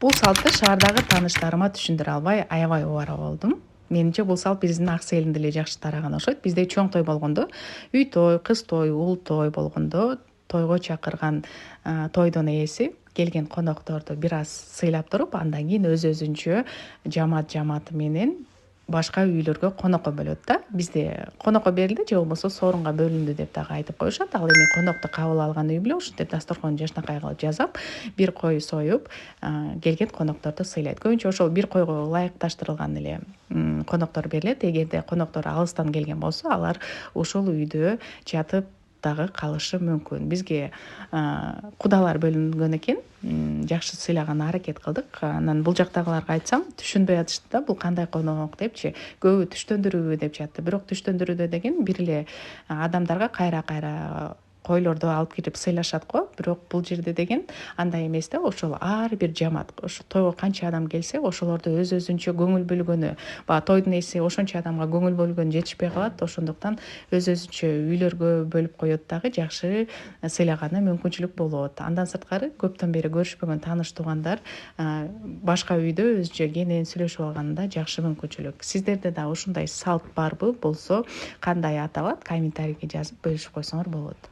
Бул салтты шаардагы тааныштарыма түшүндүрө албай аябай убара болдум. Менимче бул салт биздин Аксы элинде эле жакшы тараган окшойт. Бизде чоң той болгондо, үй той, кыз той, уул той болгондо тойго чакырган тойдун ээси келген конокторду бир аз сыйлап туруп, андан кийин өзүнчө жамааты менен башка үйлөргө конокко бөлөт да. Бизде конокко берилди же болбосо соорунга бөлүндү деп дагы айтып коюшат. Ал эми конокто кабыл алган үй бүлө ушинтип дасторкону жакшынакай кылып жасап, бир кой союп, келген конокторду сыйлайт. Көбүнчө ошол бир койго ылайыкташтырылган эле коноктор берилет. Эгерде коноктор алыстан келген болсо, алар ошол үйдө жатып дагы калышы мүмкүн. Бизге кудалар бөлүнгөн экен. Жакшы сыйлаганга аракет кылдык. Анан бул жактагыларга айтсам, түшүнбөй атышты да, бул кандай конок депчи. Көбү түштөндүрүүбү деп жатты. Бирок түштөндүрүүдө деген бир эле адамдарга кайра койлорду алып кирип сыйлашат го. Бирок бул жерде деген андай эмес да. Ошол ар бир жамаат, ошо тойго канча адам келсе, ошолорду өзүнчө көңүл бөлгөнү, баягы тойдун ээси ошончо адамга көңүл бөлгөнү жетишпей калат. Ошондуктан өзүнчө үйлөргө бөлүп коет дагы, жакшы сыйлаганына мүмкүнчүлүк болот. Андан сырткары көптөн бери көрүшпөгөн тааныш туугандар башка үйдө өзүнчө кенен сүйлөшүп алганында жакшы мүмкүнчүлүк. Сиздерде да ушундай салт барбы? Болсо кандай аталат? Комментарийге жазып бөлүшүп койсоңор болот.